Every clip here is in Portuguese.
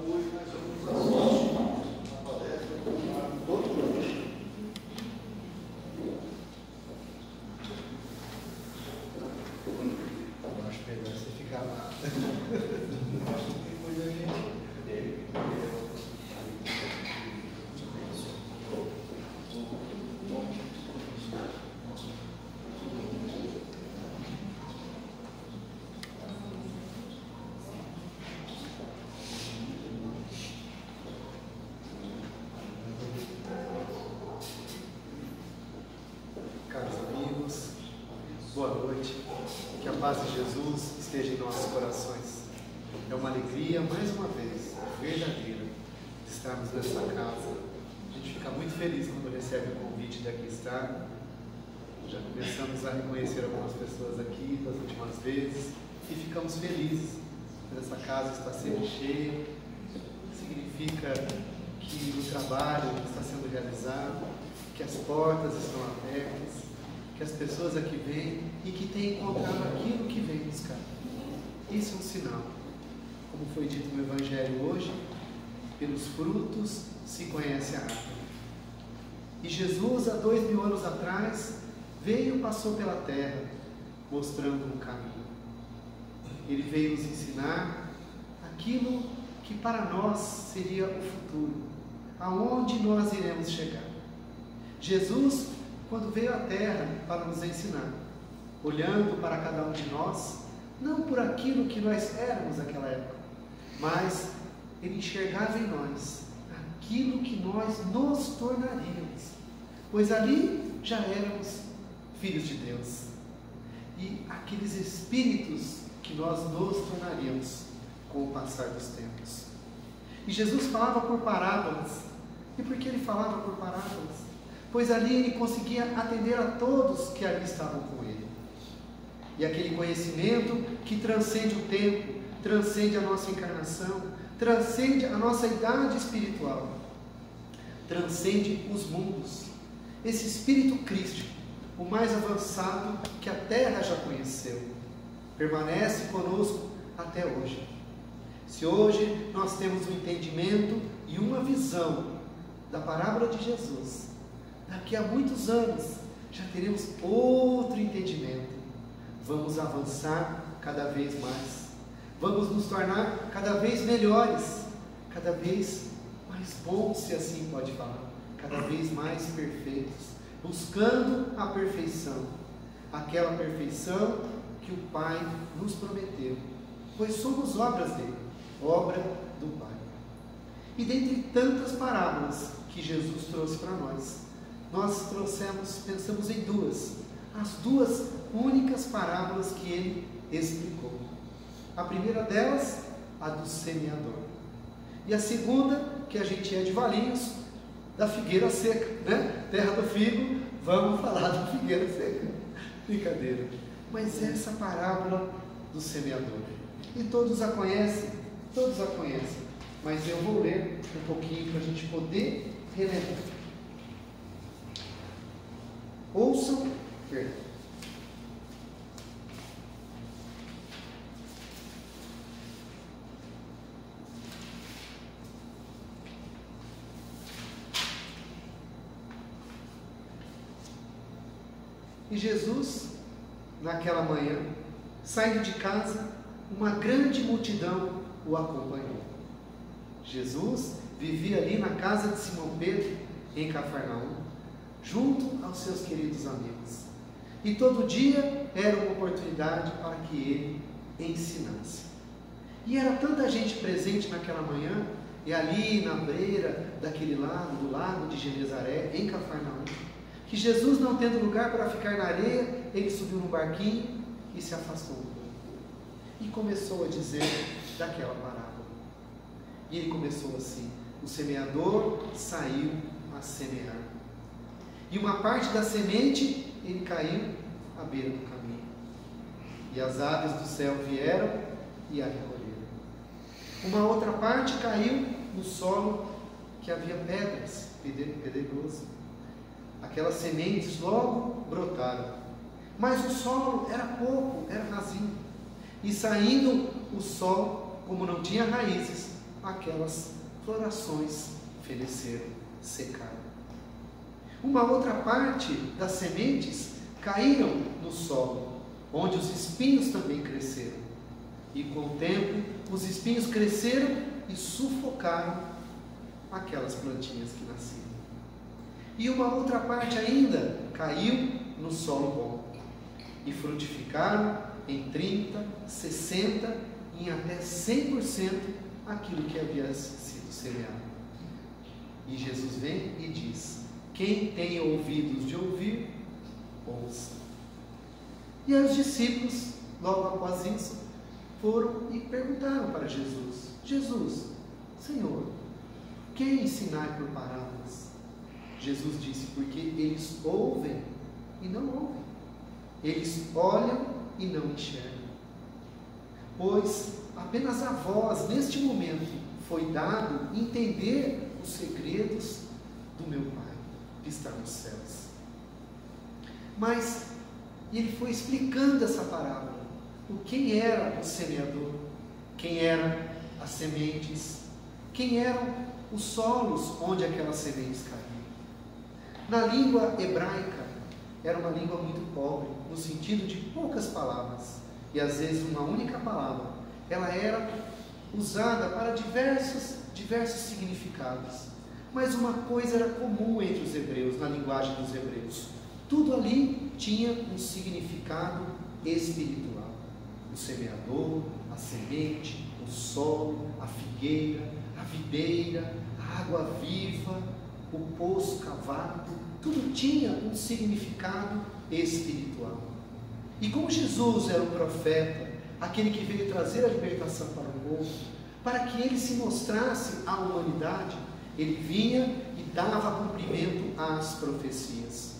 hoje nós vamos assistir a palestra do doutor. Eu acho melhor você ficar lá. Depois a gente. Caros amigos, boa noite. Que a paz de Jesus esteja em nossos corações. É uma alegria, mais uma vez, verdadeira, de estarmos nessa casa. A gente fica muito feliz quando recebe o convite de aqui estar. Já começamos a reconhecer algumas pessoas aqui das últimas vezes e ficamos felizes por essa casa estar sempre cheia. Significa que o trabalho está sendo realizado, que as portas estão abertas, que as pessoas aqui vêm e que têm encontrado aquilo que vêm buscar. Isso é um sinal. Como foi dito no Evangelho hoje, pelos frutos se conhece a árvore. E Jesus, há 2000 anos atrás, veio e passou pela terra, mostrando um caminho. Ele veio nos ensinar aquilo que para nós seria o futuro, aonde nós iremos chegar. Jesus, quando veio à terra para nos ensinar, olhando para cada um de nós, não por aquilo que nós éramos naquela época, mas ele enxergava em nós aquilo que nós nos tornaríamos, pois ali já éramos filhos de Deus, e aqueles espíritos que nós nos tornaríamos com o passar dos tempos. E Jesus falava por parábolas. E por que ele falava por parábolas? Pois ali ele conseguia atender a todos que ali estavam com ele. E aquele conhecimento que transcende o tempo, transcende a nossa encarnação, transcende a nossa idade espiritual, transcende os mundos. Esse espírito crístico, o mais avançado que a Terra já conheceu, permanece conosco até hoje. Se hoje nós temos um entendimento e uma visão da parábola de Jesus, daqui a muitos anos já teremos outro entendimento. Vamos avançar cada vez mais, vamos nos tornar cada vez melhores, cada vez mais bons, se assim pode falar, cada vez mais perfeitos, buscando a perfeição, aquela perfeição que o Pai nos prometeu, pois somos obras dele, obra do Pai. E dentre tantas parábolas que Jesus trouxe para nós pensamos em duas, as duas únicas parábolas que ele explicou. A primeira delas, a do semeador, e a segunda, que a gente é de Valinhos, da figueira seca, né? Terra do figo, vamos falar da figueira seca. Brincadeira. Mas essa parábola do semeador, e todos a conhecem, mas eu vou ler um pouquinho para a gente poder relembrar. Ouçam, perdão. E Jesus, naquela manhã, saindo de casa, uma grande multidão o acompanhou. Jesus vivia ali na casa de Simão Pedro, em Cafarnaum, junto aos seus queridos amigos. E todo dia era uma oportunidade para que ele ensinasse. E era tanta gente presente naquela manhã, e ali na beira daquele lago, do lago de Genezaré, em Cafarnaum, que Jesus, não tendo lugar para ficar na areia, ele subiu no barquinho e se afastou um pouco. E começou a dizer daquela parábola. E ele começou assim: o semeador saiu a semear. E uma parte da semente, ele caiu à beira do caminho. E as aves do céu vieram e a recolheram. Uma outra parte caiu no solo que havia pedras, pedregoso. Aquelas sementes logo brotaram, mas o solo era pouco, era rasinho. saindo o sol, como não tinha raízes, aquelas florações feneceram, secaram. Uma outra parte das sementes caíram no solo, onde os espinhos também cresceram. E com o tempo, os espinhos cresceram e sufocaram aquelas plantinhas que nasciam. E uma outra parte ainda caiu no solo bom e frutificaram em 30, 60 e até 100% aquilo que havia sido semeado. E Jesus vem e diz: quem tem ouvidos de ouvir, ouça. E aí os discípulos, logo após isso, foram e perguntaram para Jesus: Jesus, Senhor, quem ensinar por parábolas? Jesus disse: porque eles ouvem e não ouvem, eles olham e não enxergam. Pois apenas a vós, neste momento, foi dado entender os segredos do meu Pai, que está nos céus. Mas ele foi explicando essa parábola, quem era o semeador, quem eram as sementes, quem eram os solos onde aquelas sementes caíam. Na língua hebraica, era uma língua muito pobre, no sentido de poucas palavras, e às vezes uma única palavra. Ela era usada para diversos significados. Mas uma coisa era comum entre os hebreus, na linguagem dos hebreus: tudo ali tinha um significado espiritual. O semeador, a semente, o solo, a figueira, a videira, a água viva, o poço cavado, tudo tinha um significado espiritual. E como Jesus era o profeta, aquele que veio trazer a libertação para o povo, para que ele se mostrasse à humanidade, ele vinha e dava cumprimento às profecias.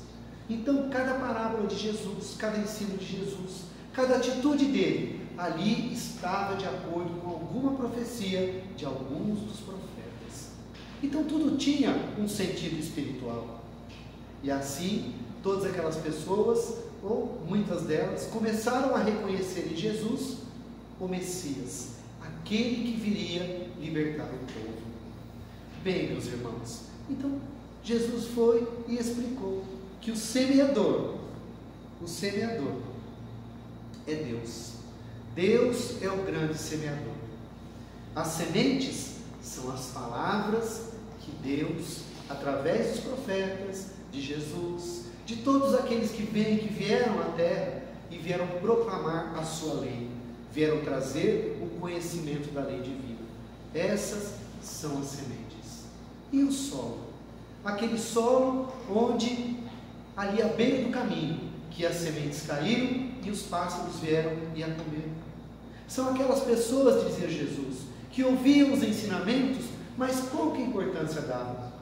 Então, cada parábola de Jesus, cada ensino de Jesus, cada atitude dele, ali estava de acordo com alguma profecia de alguns dos profetas. Então, tudo tinha um sentido espiritual. E assim, todas aquelas pessoas, ou muitas delas, começaram a reconhecer em Jesus o Messias, aquele que viria libertar o povo. Bem, meus irmãos, então Jesus foi e explicou que o semeador é Deus. Deus é o grande semeador. As sementes são as palavras que Deus, através dos profetas, de Jesus, de todos aqueles que vieram à terra e vieram proclamar a sua lei, vieram trazer o conhecimento da lei divina. Essas são as sementes. E o solo? Aquele solo onde, ali à beira do caminho, que as sementes caíram e os pássaros vieram e a comer. São aquelas pessoas, dizia Jesus, que ouviam os ensinamentos, mas pouca importância davam.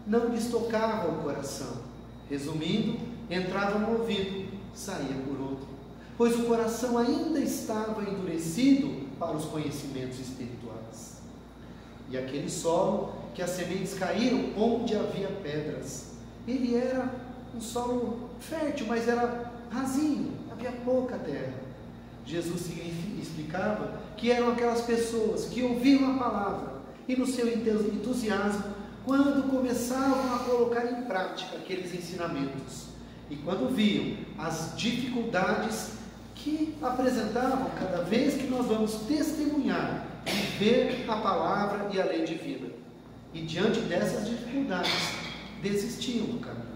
Não lhes tocava o coração. Resumindo, entrava no ouvido, saía por outro, pois o coração ainda estava endurecido para os conhecimentos espirituais. E aquele solo que as sementes caíram onde havia pedras, ele era um solo fértil, mas era rasinho, havia pouca terra. Jesus explicava que eram aquelas pessoas que ouviam a palavra e no seu entusiasmo, quando começavam a colocar em prática aqueles ensinamentos e quando viam as dificuldades que apresentavam cada vez que nós vamos testemunhar e ver a palavra e a lei divina, e diante dessas dificuldades desistiam do caminho.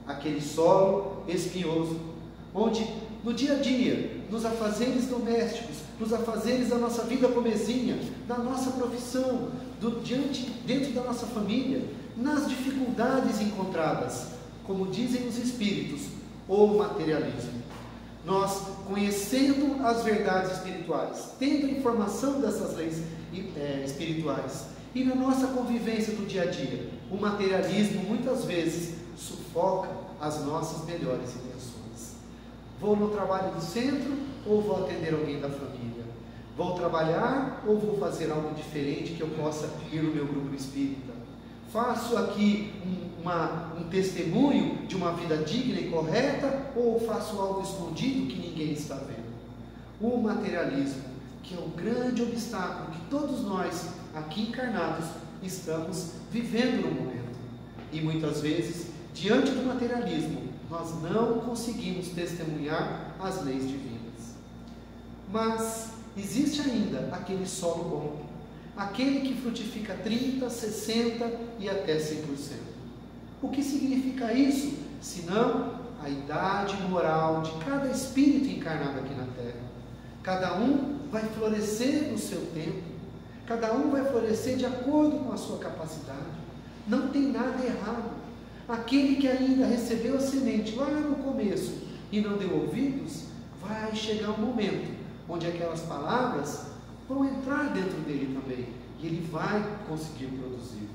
Aquele solo espinhoso, onde no dia a dia, nos afazeres domésticos, nos afazeres da nossa vida comezinha, da nossa profissão, dentro da nossa família, nas dificuldades encontradas, como dizem os espíritos, ou materialismo. Nós, conhecendo as verdades espirituais, tendo informação dessas leis espirituais, e na nossa convivência do dia a dia, o materialismo muitas vezes sufoca as nossas melhores intenções. Vou no trabalho do centro ou vou atender alguém da família? Vou trabalhar ou vou fazer algo diferente que eu possa ir no meu grupo espírita? Faço aqui um testemunho de uma vida digna e correta ou faço algo escondido que ninguém está vendo? o materialismo, que é o grande obstáculo que todos nós, aqui encarnados, estamos vivendo no momento. E muitas vezes, diante do materialismo, nós não conseguimos testemunhar as leis divinas. Mas existe ainda aquele solo bom, aquele que frutifica 30%, 60% e até 100%. O que significa isso? Senão a idade moral de cada espírito encarnado aqui na Terra. Cada um vai florescer no seu tempo, cada um vai florescer de acordo com a sua capacidade. Não tem nada errado. Aquele que ainda recebeu a semente lá no começo e não deu ouvidos, vai chegar um momento onde aquelas palavras vão entrar dentro dele também, e ele vai conseguir produzir.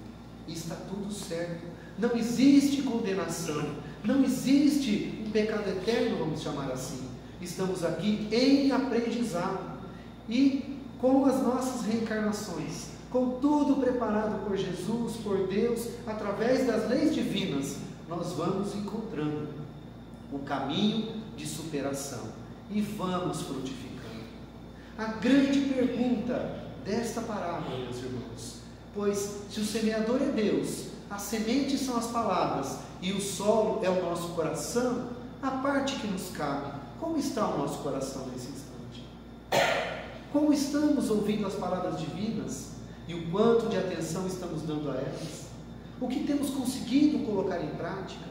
E está tudo certo. Não existe condenação, não existe um pecado eterno, vamos chamar assim. Estamos aqui em aprendizado, e com as nossas reencarnações, com tudo preparado por Jesus, por Deus, através das leis divinas, nós vamos encontrando o caminho de superação e vamos frutificando. A grande pergunta desta parábola, meus irmãos, pois se o semeador é Deus, as sementes são as palavras e o solo é o nosso coração, a parte que nos cabe, como está o nosso coração nesse instante? Como estamos ouvindo as palavras divinas e o quanto de atenção estamos dando a elas? O que temos conseguido colocar em prática?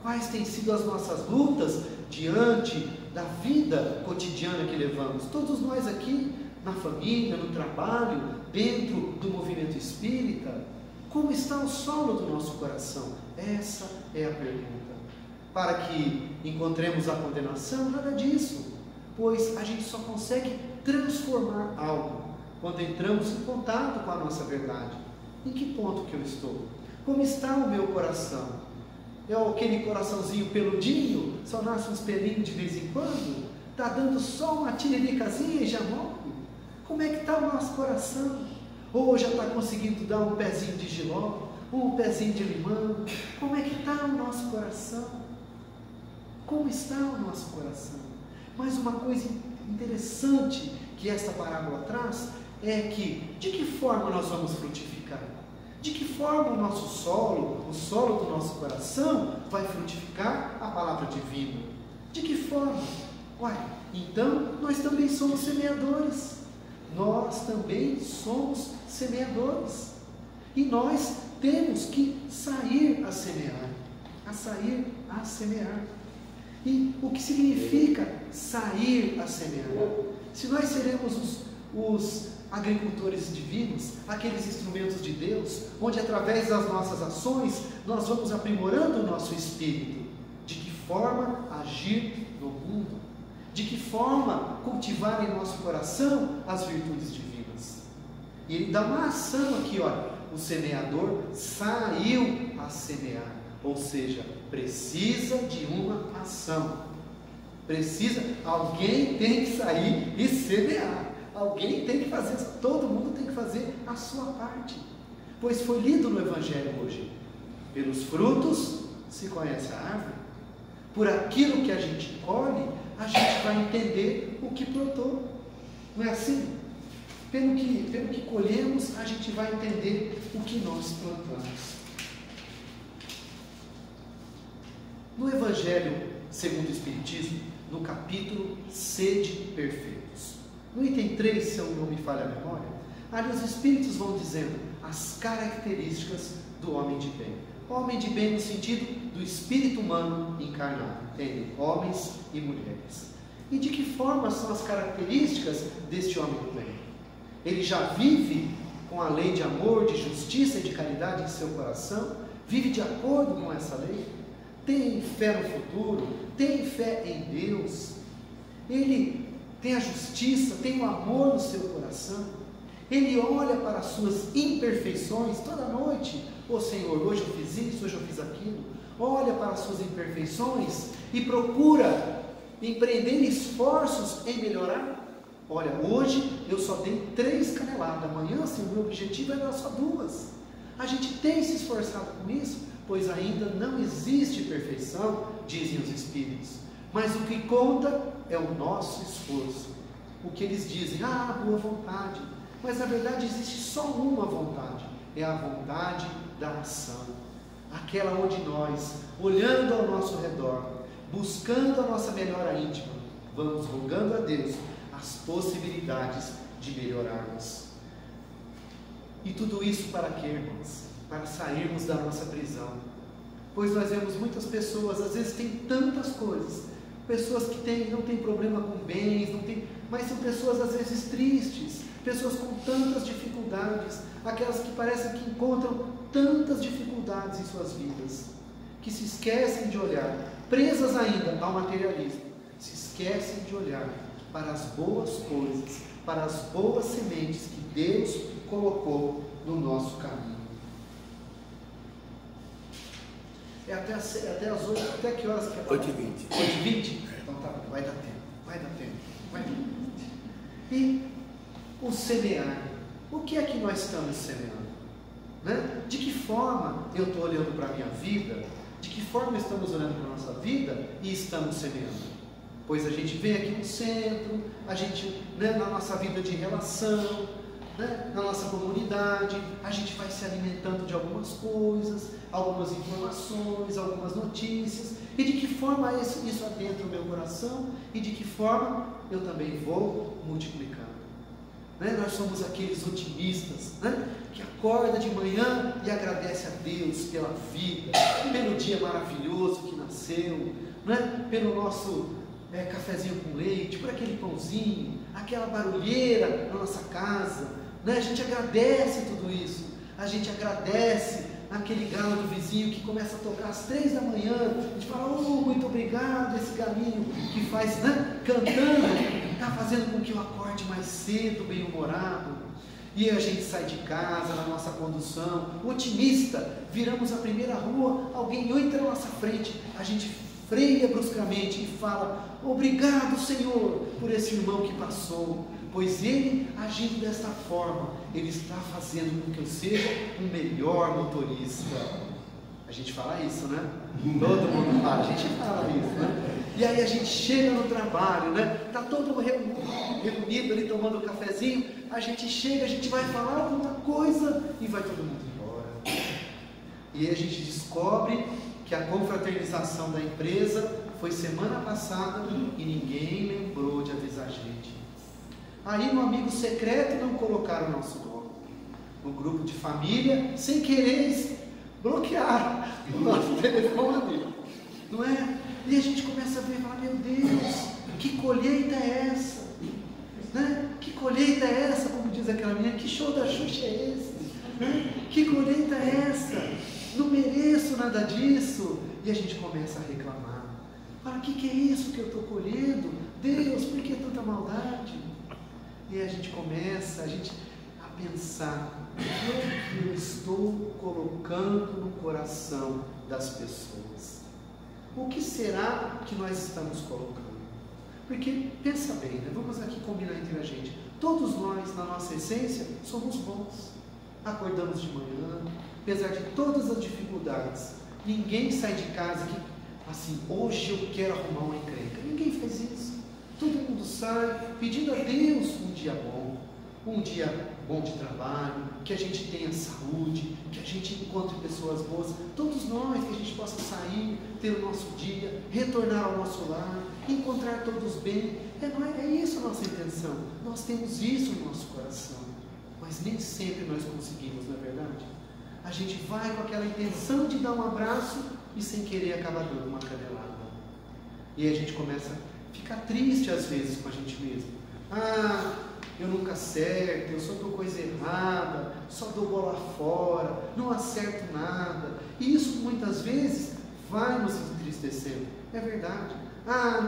Quais têm sido as nossas lutas diante da vida cotidiana que levamos? Todos nós aqui, na família, no trabalho, dentro do movimento espírita, como está o solo do nosso coração? Essa é a pergunta. Para que encontremos a condenação, nada disso, pois a gente só consegue transformar algo quando entramos em contato com a nossa verdade. Em que ponto que eu estou? Como está o meu coração? É aquele coraçãozinho peludinho, só nasce uns pelinhos de vez em quando? Está dando só uma tiriricazinha e já morre? Como é que está o nosso coração? Ou já está conseguindo dar um pezinho de jiló, um pezinho de limão? Como é que está o nosso coração? Como está o nosso coração? Mas uma coisa interessante que esta parábola traz é que, de que forma nós vamos frutificar? De que forma o nosso solo, o solo do nosso coração, vai frutificar a palavra divina? De que forma? Uai, então nós também somos semeadores. Nós também somos semeadores. E nós temos que sair a semear. A sair a semear. E o que significa sair a semear? Se nós seremos os agricultores divinos, aqueles instrumentos de Deus, onde através das nossas ações nós vamos aprimorando o nosso espírito, de que forma agir no mundo, de que forma cultivar em nosso coração as virtudes divinas. E ele dá uma ação aqui, olha, o semeador saiu a semear, ou seja, precisa de uma ação. Alguém tem que sair e semear. Alguém tem que fazer, todo mundo tem que fazer a sua parte. Pois foi lido no Evangelho hoje: pelos frutos se conhece a árvore. Por aquilo que a gente colhe, a gente vai entender o que plantou. Não é assim? Pelo que colhemos, a gente vai entender o que nós plantamos. No Evangelho segundo o Espiritismo, no capítulo Sede Perfeitos, no item 3, se eu não me falha a memória, ali os Espíritos vão dizendo as características do homem de bem. Homem de bem no sentido do espírito humano encarnado, entendem? Homens e mulheres. E de que forma são as características deste homem do bem? Ele já vive com a lei de amor, de justiça e de caridade em seu coração? Vive de acordo com essa lei? Tem fé no futuro? Tem fé em Deus? Ele tem a justiça, tem o amor no seu coração? Ele olha para as suas imperfeições toda noite. Ô Senhor, hoje eu fiz isso, hoje eu fiz aquilo. Olha para as suas imperfeições e procura empreender esforços em melhorar. Olha, hoje eu só dei 3 caneladas, amanhã assim, o meu objetivo é dar só 2. A gente tem se esforçado com isso, pois ainda não existe perfeição, dizem os Espíritos. Mas o que conta é o nosso esforço. o que eles dizem, boa vontade. Mas na verdade existe só uma vontade, é a vontade da ação. Aquela onde nós, olhando ao nosso redor, buscando a nossa melhora íntima, vamos rogando a Deus as possibilidades de melhorarmos. E tudo isso para quê, irmãos? Para sairmos da nossa prisão. Pois nós vemos muitas pessoas, às vezes têm tantas coisas, pessoas que não têm problema com bens, mas são pessoas às vezes tristes, pessoas com tantas dificuldades, aquelas que parecem que encontram tantas dificuldades em suas vidas, que se esquecem de olhar, presas ainda ao materialismo, se esquecem de olhar para as boas coisas, para as boas sementes que Deus colocou no nosso caminho. É até as 8, até que horas que é? 8h20. 8h20? Então tá, vai dar tempo. E o semear, o que é que nós estamos semeando? Né? De que forma eu estou olhando para a minha vida? De que forma estamos olhando para a nossa vida e estamos semeando? Pois a gente vem aqui no centro, a gente, na nossa vida de relação, na nossa comunidade, a gente vai se alimentando de algumas coisas, algumas informações, algumas notícias, e de que forma isso adentra o meu coração, e de que forma eu também vou multiplicando. Nós somos aqueles otimistas, que acorda de manhã e agradece a Deus pela vida, pelo dia maravilhoso que nasceu, pelo nosso cafezinho com leite, por aquele pãozinho, aquela barulheira na nossa casa. A gente agradece tudo isso, a gente agradece aquele galo do vizinho que começa a tocar às 3 da manhã, a gente fala, muito obrigado, esse galinho que faz, cantando, está fazendo com que eu acorde mais cedo, bem-humorado, e a gente sai de casa, na nossa condução, otimista, viramos a primeira rua, alguém entra na nossa frente, a gente freia bruscamente e fala, obrigado Senhor, por esse irmão que passou, pois ele, agindo desta forma, ele está fazendo com que eu seja um melhor motorista. A gente fala isso, né? Todo mundo fala, a gente fala isso, E aí a gente chega no trabalho, Está todo mundo reunido ali tomando um cafezinho, a gente chega, a gente vai falar alguma coisa e vai todo mundo embora. E aí a gente descobre que a confraternização da empresa foi semana passada e ninguém lembrou de avisar a gente. Aí no amigo secreto não colocaram o nosso nome. No grupo de família, sem querer, bloquearam o nosso telefone. Não é? E a gente começa a ver e fala, meu Deus, que colheita é essa? Que colheita é essa? Como diz aquela menina, que show da Xuxa é esse? Que colheita é essa? Não mereço nada disso. E a gente começa a reclamar. Fala, o que é isso que eu estou colhendo? Deus, por que tanta maldade? E a gente começa a pensar, o que eu estou colocando no coração das pessoas? O que será que nós estamos colocando? Porque, pensa bem, vamos aqui combinar entre a gente, todos nós, na nossa essência, somos bons. Acordamos de manhã, apesar de todas as dificuldades, ninguém sai de casa que, assim, hoje eu quero arrumar uma encrenca. Ninguém faz isso. Todo mundo sai pedindo a Deus um dia bom de trabalho, que a gente tenha saúde, que a gente encontre pessoas boas, todos nós, que a gente possa sair, ter o nosso dia, retornar ao nosso lar, encontrar todos bem. É isso a nossa intenção. Nós temos isso no nosso coração, mas nem sempre nós conseguimos, não é verdade? A gente vai com aquela intenção de dar um abraço e sem querer acaba dando uma canelada. E a gente começa a ficar triste às vezes com a gente mesmo. Eu nunca acerto, eu só dou coisa errada, só dou bola fora, não acerto nada. E isso muitas vezes vai nos entristecendo. É verdade.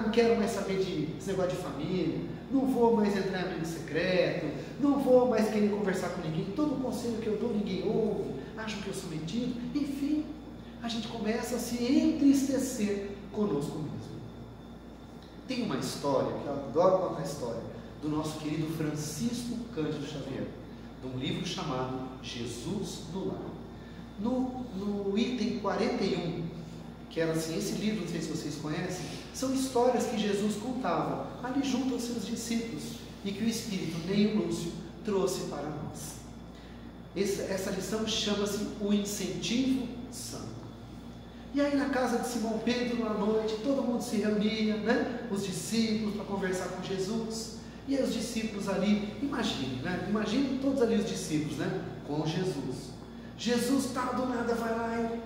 Não quero mais saber desse negócio de família, não vou mais entrar em amigo secreto, não vou mais querer conversar com ninguém, todo conselho que eu dou ninguém ouve, acham que eu sou metido. Enfim, a gente começa a se entristecer conosco mesmo. Tem uma história, que eu adoro contar a história, do nosso querido Francisco Cândido Xavier, de um livro chamado Jesus no Lar. No item 41, que era assim, esse livro, não sei se vocês conhecem, são histórias que Jesus contava ali junto aos seus discípulos. e que o Espírito Neio Lúcio trouxe para nós. Essa lição chama-se o incentivo santo. E aí na casa de Simão Pedro, à noite, todo mundo se reunia, né? Os discípulos, para conversar com Jesus. E aí os discípulos ali, imagine, né? Imagine todos ali os discípulos, né? Com Jesus. Jesus do nada vai lá e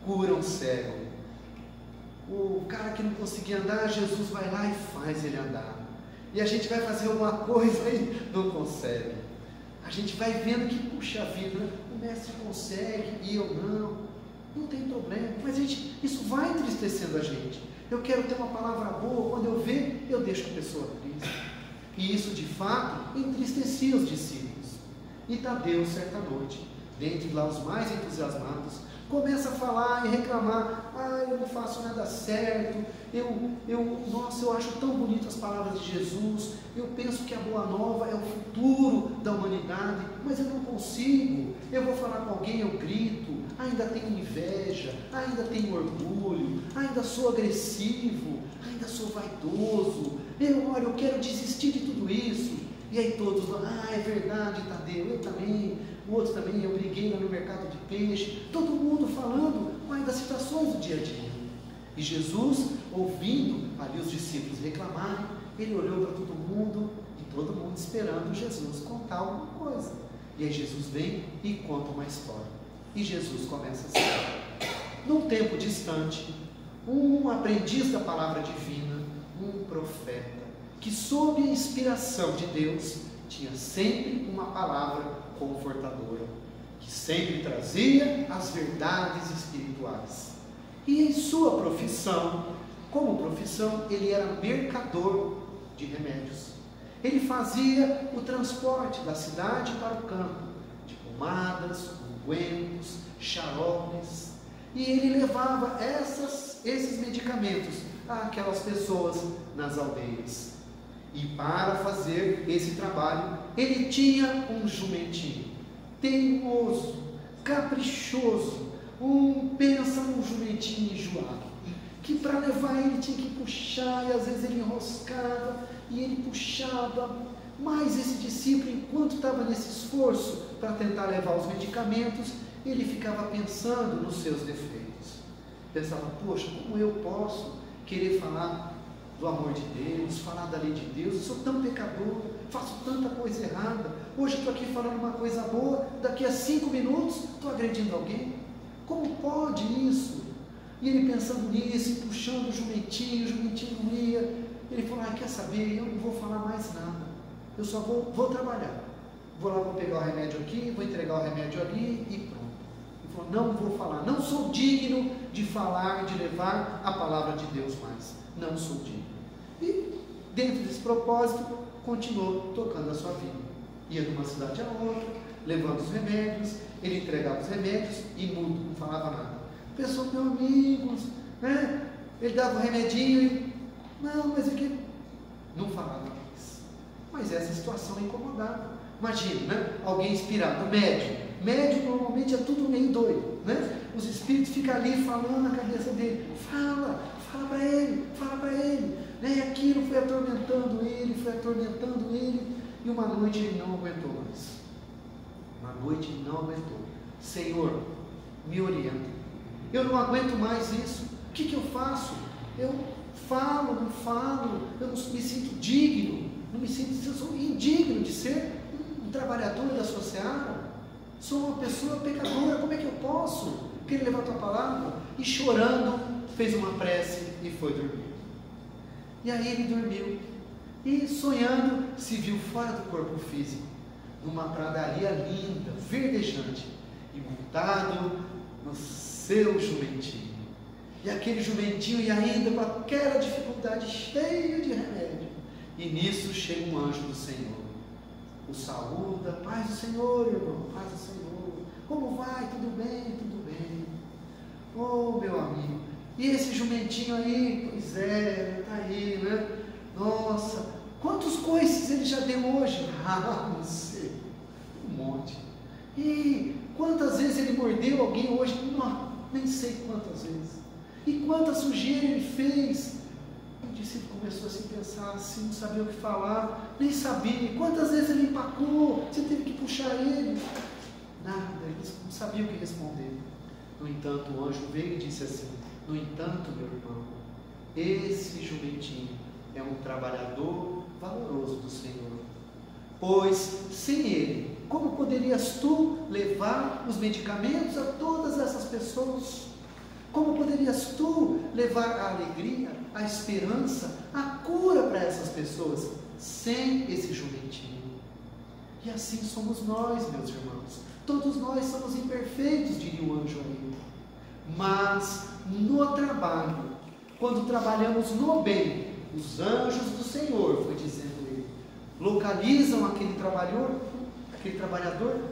cura um cego. O cara que não conseguia andar, Jesus vai lá e faz ele andar. E a gente vai fazer alguma coisa e não consegue. A gente vai vendo que, puxa vida, o mestre consegue e eu não tem problema. Mas isso vai entristecendo a gente. Eu quero ter uma palavra boa, quando eu ver, eu deixo a pessoa triste. E isso de fato entristecia os discípulos. E Tadeu, certa noite, dentre lá os mais entusiasmados, começa a falar e reclamar: eu não faço nada certo, nossa, eu acho tão bonito as palavras de Jesus, eu penso que a boa nova é o futuro da humanidade, mas eu não consigo, eu vou falar com alguém, eu grito, ainda tenho inveja, ainda tenho orgulho, ainda sou agressivo, ainda sou vaidoso, eu quero desistir de tudo isso. E aí todos, é verdade, Tadeu, eu também, o outro também, eu briguei lá no mercado de peixe, todo mundo falando das situações do dia a dia. E Jesus, ouvindo ali os discípulos reclamarem, ele olhou para todo mundo e todo mundo esperando Jesus contar alguma coisa. E aí Jesus vem e conta uma história. E Jesus começa assim: num tempo distante, um aprendiz da palavra divina, um profeta, que sob a inspiração de Deus, tinha sempre uma palavra confortadora, que sempre trazia as verdades espirituais. E em sua profissão, como profissão, ele era mercador de remédios. Ele fazia o transporte da cidade para o campo, de pomadas, ungüentos, xaropes, e ele levava esses medicamentos àquelas pessoas nas aldeias. E para fazer esse trabalho, ele tinha um jumentinho, teimoso, caprichoso, pensa num jumentinho enjoado, que para levar ele tinha que puxar, e às vezes ele enroscava, e ele puxava, mas esse discípulo, enquanto estava nesse esforço para tentar levar os medicamentos, ele ficava pensando nos seus defeitos, pensava: poxa, como eu posso querer falar do amor de Deus, falar da lei de Deus, eu sou tão pecador, faço tanta coisa errada, hoje estou aqui falando uma coisa boa, daqui a 5 minutos estou agredindo alguém, como pode isso? E ele pensando nisso, puxando o jumentinho não ia, ele falou: quer saber, eu não vou falar mais nada, eu só vou trabalhar, vou lá, vou pegar o remédio aqui, vou entregar o remédio ali e pronto. Ele falou: não vou falar, não sou digno de falar, de levar a palavra de Deus mais, não sou digno. E dentro desse propósito, continuou tocando a sua vida. Ia de uma cidade a outra, levando os remédios, ele entregava os remédios e mudo, não falava nada. Pessoal, meus amigos, né? Ele dava o remedinho e, mas aqui, não falava mais. Mas essa situação incomodava. Imagina, né? Alguém inspirado, médio normalmente é tudo meio doido, né? Os espíritos ficam ali falando na cabeça dele: fala para ele, né? Aquilo foi atormentando ele, e uma noite ele não aguentou mais. Senhor, me orienta, eu não aguento mais isso, o que eu faço? Eu falo, não falo, eu não me sinto digno, eu sou indigno de ser um trabalhador da sua seara, sou uma pessoa pecadora, como é que eu posso querer levar a tua palavra? E chorando, fez uma prece e foi dormir. E aí ele dormiu, e sonhando, se viu fora do corpo físico, numa pradaria linda, verdejante, e montado no seu jumentinho. E aquele jumentinho ia ainda com aquela dificuldade, cheio de remédio. E nisso chega um anjo do Senhor, o saúda: paz do Senhor, irmão, paz do Senhor, como vai? Tudo bem? Oh, meu amigo, e esse jumentinho aí? Pois é, está aí, né? Nossa, quantos coices ele já deu hoje? Não sei, um monte. E quantas vezes ele mordeu alguém hoje? Não, nem sei quantas vezes. E quanta sujeira ele fez? o discípulo começou a se pensar assim, não sabia o que falar, nem sabia. Quantas vezes ele empacou, você teve que puxar ele. Nada, ele não sabia o que responder. No entanto, o anjo veio e disse assim: no entanto, meu irmão, esse jumentinho é um trabalhador valoroso do Senhor. Pois, sem ele, como poderias tu levar os medicamentos a todas essas pessoas? Como poderias tu levar a alegria, a esperança, a cura para essas pessoas sem esse jumentinho? E assim somos nós, meus irmãos. Todos nós somos imperfeitos, diria o anjo aí. Mas no trabalho, quando trabalhamos no bem, os anjos do Senhor, foi dizendo ele, localizam aquele trabalhador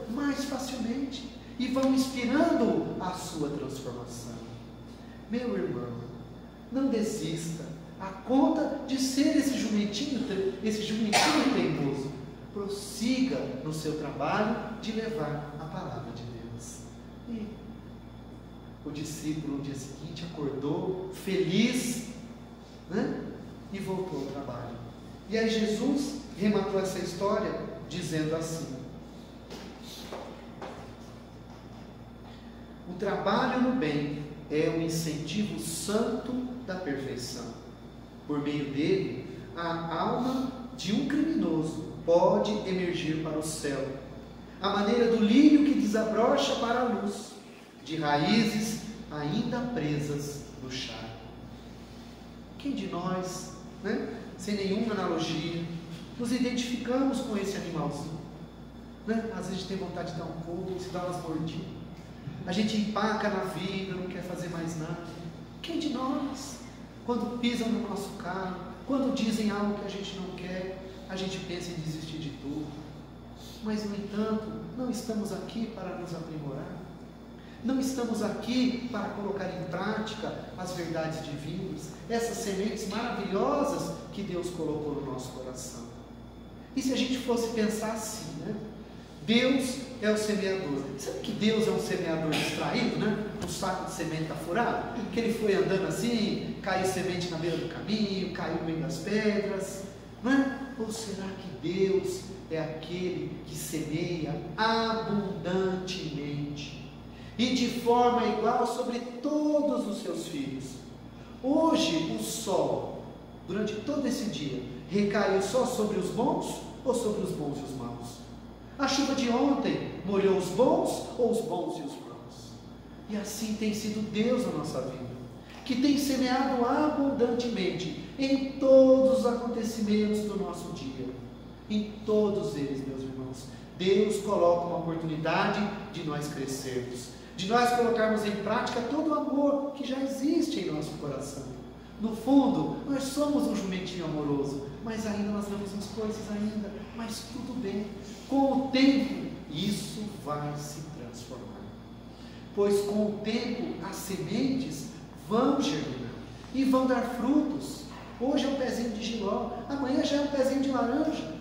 mais facilmente e vão inspirando a sua transformação. Meu irmão, não desista a conta de ser esse jumentinho teimoso. Prossiga no seu trabalho de levar a palavra de Deus. E o discípulo no dia seguinte acordou feliz, né? E voltou ao trabalho. E aí Jesus rematou essa história dizendo assim: o trabalho no bem é um incentivo santo da perfeição. Por meio dele, a alma de um criminoso pode emergir para o céu, à maneira do lírio que desabrocha para a luz, de raízes ainda presas no charco. Quem de nós, né, sem nenhuma analogia, nos identificamos com esse animalzinho? Né? Às vezes a gente tem vontade de dar um couro, se dá umas mordidas. A gente empaca na vida, não quer fazer mais nada. Quem de nós, quando pisam no nosso carro, quando dizem algo que a gente não quer, a gente pensa em desistir de tudo? Mas, no entanto, não estamos aqui para nos aprimorar. Não estamos aqui para colocar em prática as verdades divinas, essas sementes maravilhosas que Deus colocou no nosso coração. E se a gente fosse pensar assim, né? Deus é o semeador. Sabe que Deus é um semeador distraído, né? O saco de semente está furado, que ele foi andando assim, caiu semente na beira do caminho, caiu no meio das pedras, não é? Ou será que Deus é aquele que semeia abundantemente e de forma igual sobre todos os seus filhos? Hoje o sol, durante todo esse dia, recaiu só sobre os bons ou sobre os bons e os maus? A chuva de ontem molhou os bons ou os bons e os maus? E assim tem sido Deus na nossa vida, que tem semeado abundantemente em todos os acontecimentos do nosso dia. Em todos eles, meus irmãos, Deus coloca uma oportunidade de nós crescermos, de nós colocarmos em prática todo o amor que já existe em nosso coração. No fundo, nós somos um jumentinho amoroso, mas ainda nós vemos as coisas ainda, mas tudo bem. Com o tempo, isso vai se transformar. Pois com o tempo, as sementes vão germinar e vão dar frutos. Hoje é um pezinho de jiló, amanhã já é um pezinho de laranja.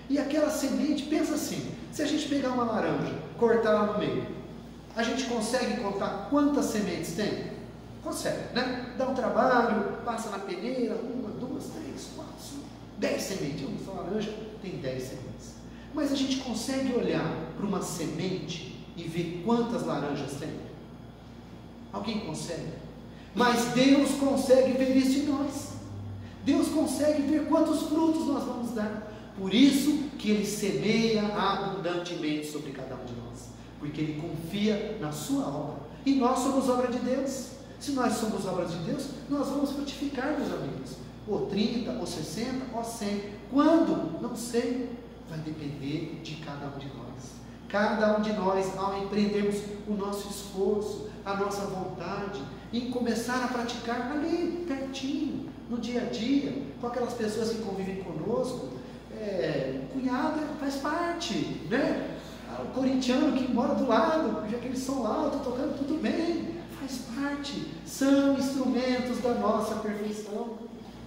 E aquela semente, pensa assim, se a gente pegar uma laranja, cortar ela no meio, a gente consegue contar quantas sementes tem? Consegue, né? Dá um trabalho, passa na peneira, 1, 2, 3, 4, 5, 10 sementes. Uma laranja tem 10 sementes. Mas a gente consegue olhar para uma semente e ver quantas laranjas tem? Alguém consegue? Mas Deus consegue ver isso em nós. Deus consegue ver quantos frutos nós vamos dar. Por isso que Ele semeia abundantemente sobre cada um de nós, porque Ele confia na sua obra, e nós somos obra de Deus. Se nós somos obras de Deus, nós vamos frutificar, meus amigos, ou 30, ou 60, ou 100, quando? Não sei, vai depender de cada um de nós. Cada um de nós, ao empreendermos o nosso esforço, a nossa vontade, em começar a praticar ali, pertinho, no dia a dia, com aquelas pessoas que convivem conosco. O cunhado faz parte, né? O corintiano que mora do lado, já que eles são lá, estão tocando tudo bem, faz parte, são instrumentos da nossa perfeição,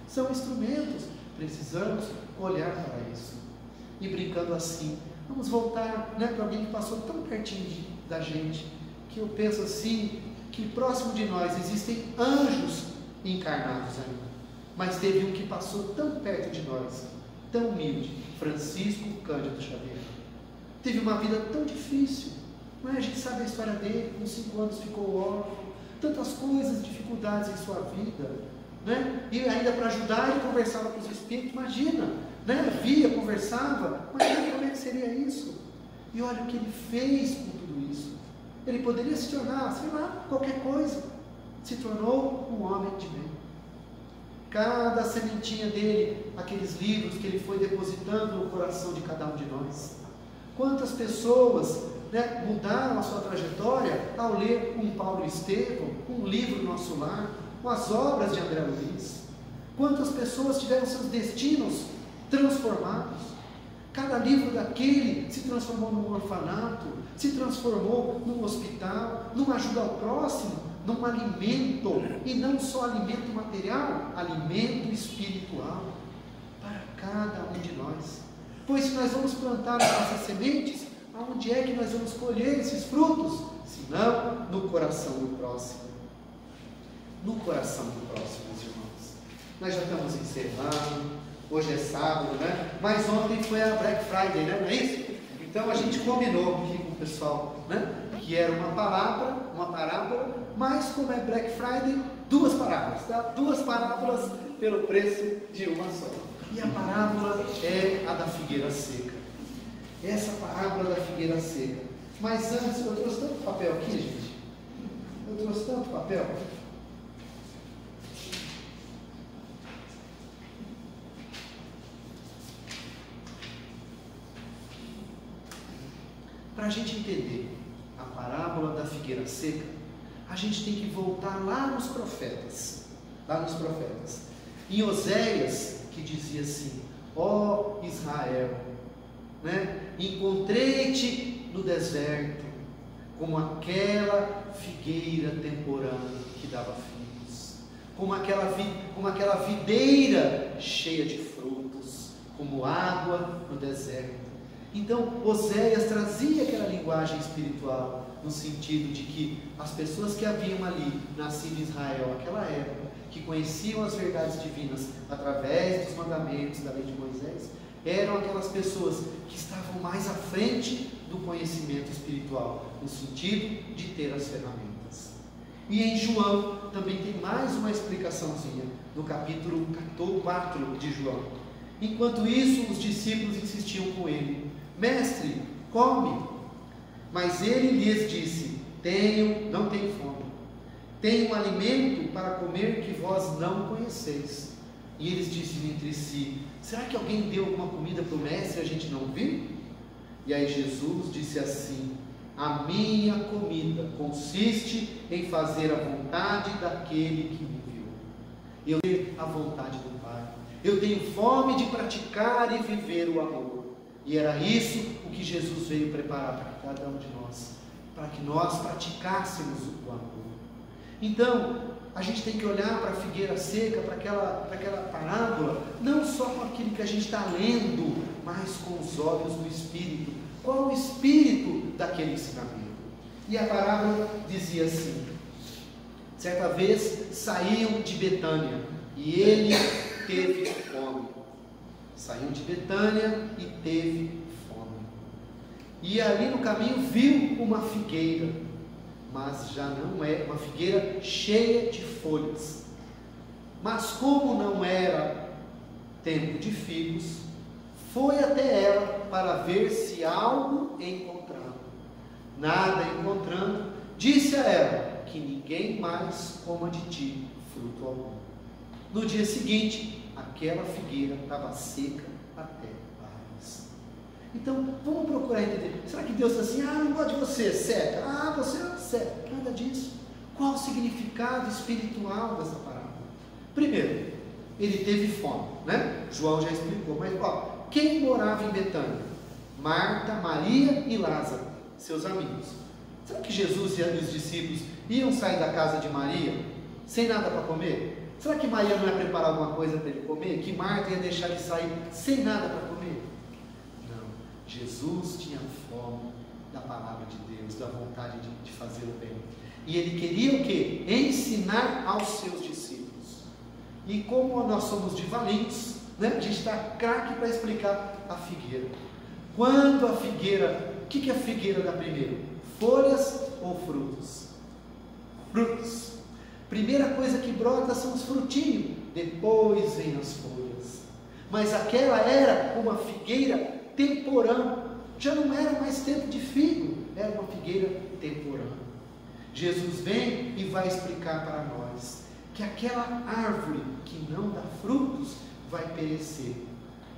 são instrumentos, precisamos olhar para isso. E brincando assim, vamos voltar, né, para alguém que passou tão pertinho da gente, que eu penso assim, que próximo de nós existem anjos encarnados ainda, mas teve um que passou tão perto de nós, tão humilde, Francisco Cândido Xavier. Teve uma vida tão difícil, não é? A gente sabe a história dele, com 5 anos ficou órfão, tantas coisas, dificuldades em sua vida, né? E ainda para ajudar ele conversava com os espíritos, imagina, né? Via, conversava, imagina como é que seria isso. E olha o que ele fez com tudo isso. Ele poderia se tornar, sei lá, qualquer coisa. Se tornou um homem de bem. Cada sementinha dele, aqueles livros que ele foi depositando no coração de cada um de nós. Quantas pessoas, né, mudaram a sua trajetória ao ler um Paulo Estevão, um livro Nosso Lar, com as obras de André Luiz. Quantas pessoas tiveram seus destinos transformados. Cada livro daquele se transformou num orfanato, se transformou num hospital, numa ajuda ao próximo, num alimento, e não só alimento material, alimento espiritual, para cada um de nós. Pois se nós vamos plantar as nossas sementes, aonde é que nós vamos colher esses frutos? Se não no coração do próximo. No coração do próximo, meus irmãos. Nós já estamos encerrando, hoje é sábado, né? Mas ontem foi a Black Friday, né? Não é isso? Então a gente combinou aqui com o pessoal, né? Que era uma parábola, mas como é Black Friday, 2 parábolas, tá? 2 parábolas pelo preço de uma só. E a parábola é a da figueira seca. Essa parábola da figueira seca. Mas antes, eu trouxe tanto papel aqui, gente. Eu trouxe tanto papel. Para a gente entender a parábola da figueira seca, a gente tem que voltar lá nos profetas. Em Oséias, que dizia assim: ó Israel, né? Encontrei-te no deserto, como aquela figueira temporã que dava figos, como aquela videira cheia de frutos, como água no deserto. Então, Oséias trazia aquela linguagem espiritual, no sentido de que as pessoas que haviam ali nascido em Israel naquela época, que conheciam as verdades divinas através dos mandamentos da lei de Moisés, eram aquelas pessoas que estavam mais à frente do conhecimento espiritual, no sentido de ter as ferramentas. E em João também tem mais uma explicaçãozinha, no capítulo 4 de João. Enquanto isso, os discípulos insistiam com ele: mestre, come. Mas ele lhes disse: não tenho fome. Tenho um alimento para comer que vós não conheceis. E eles disseram entre si: será que alguém deu alguma comida para o mestre e a gente não viu? E aí Jesus disse assim: a minha comida consiste em fazer a vontade daquele que me enviou. Eu tenho a vontade do Pai. Eu tenho fome de praticar e viver o amor. E era isso o que Jesus veio preparar para cada um de nós, para que nós praticássemos o amor. Então, a gente tem que olhar para a figueira seca, para aquela parábola, não só com aquilo que a gente está lendo, mas com os olhos do Espírito. Qual o espírito daquele ensinamento? E a parábola dizia assim: certa vez saíam de Betânia e ele teve fome. Saiu de Betânia e teve fome. E ali no caminho viu uma figueira, mas já não é uma figueira cheia de folhas. Mas como não era tempo de figos, foi até ela para ver se algo encontrava. Nada encontrando, disse a ela: que ninguém mais coma de ti fruto algum. No dia seguinte, aquela figueira estava seca até a raiz. Então, vamos procurar entender. Será que Deus está assim: ah, não gosto de você, seca. Você é seca. Nada disso. Qual o significado espiritual dessa parábola? Primeiro, ele teve fome, né? João já explicou, mas quem morava em Betânia? Marta, Maria e Lázaro, seus amigos. Será que Jesus e os discípulos iam sair da casa de Maria sem nada para comer? Será que Maria não ia preparar alguma coisa para ele comer? Que Marta ia deixar ele sair sem nada para comer? Não. Jesus tinha fome da palavra de Deus, da vontade de fazer o bem. E ele queria o quê? Ensinar aos seus discípulos. E como nós somos de Valinhos, né, a gente está craque para explicar a figueira. Quando a figueira, o que a figueira dá primeiro? Folhas ou frutos? Frutos. Primeira coisa que brota são os frutinhos, depois vem as folhas. Mas aquela era uma figueira temporã, já não era mais tempo de figo, era uma figueira temporã. Jesus vem e vai explicar para nós que aquela árvore que não dá frutos vai perecer.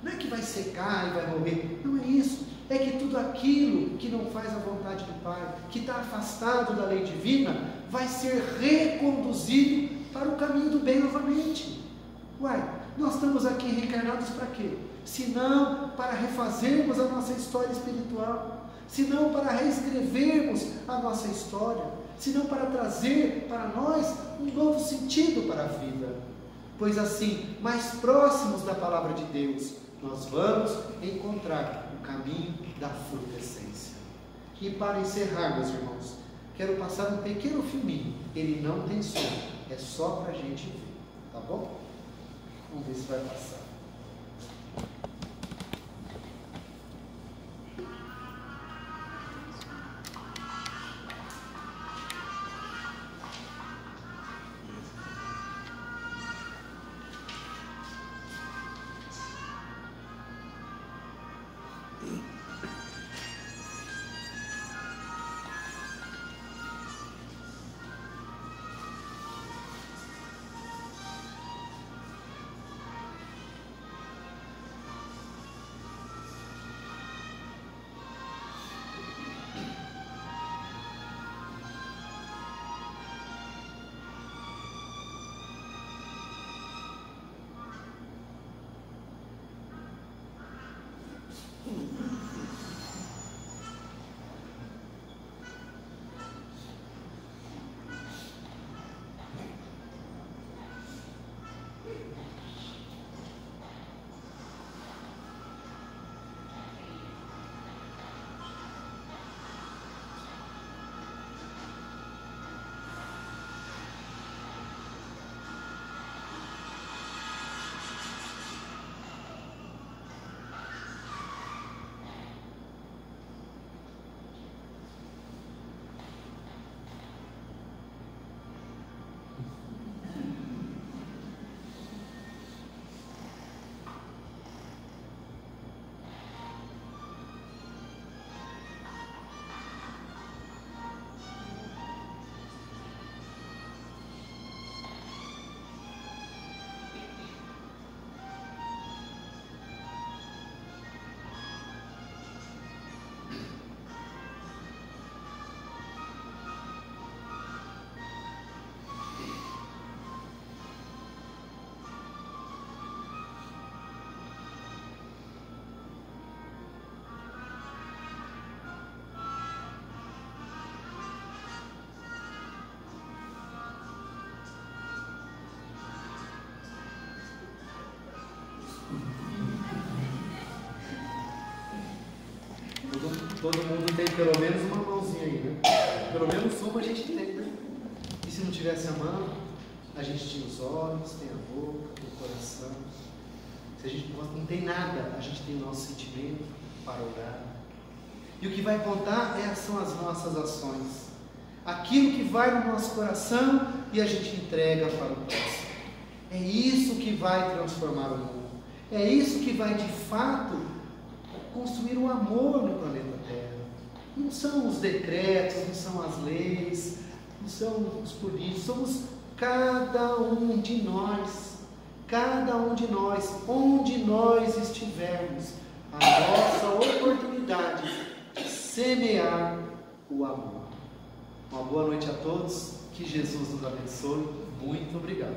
Não é que vai secar e vai morrer, não é isso. É que tudo aquilo que não faz a vontade do Pai, que está afastado da lei divina, vai ser reconduzido para o caminho do bem novamente. Uai, nós estamos aqui reencarnados para quê? Se não para refazermos a nossa história espiritual, se não para reescrevermos a nossa história, se não para trazer para nós um novo sentido para a vida. Pois assim, mais próximos da palavra de Deus, nós vamos encontrar o caminho da frutescência. E para encerrar, meus irmãos, quero passar um pequeno filminho. Ele não tem som, é só para a gente ver, tá bom? Vamos ver se vai passar. Todo mundo tem pelo menos uma mãozinha aí, né? Pelo menos uma a gente tem, né? E se não tivesse a mão, a gente tinha os olhos, tem a boca, tem o coração. Se a gente não tem nada, a gente tem o nosso sentimento para orar. E o que vai contar são as nossas ações. Aquilo que vai no nosso coração e a gente entrega para o próximo. É isso que vai transformar o mundo. É isso que vai de fato construir o amor no planeta Terra. Não são os decretos, não são as leis, não são os políticos, somos cada um de nós, onde nós estivermos, a nossa oportunidade de semear o amor. Uma boa noite a todos, que Jesus nos abençoe. Muito obrigado.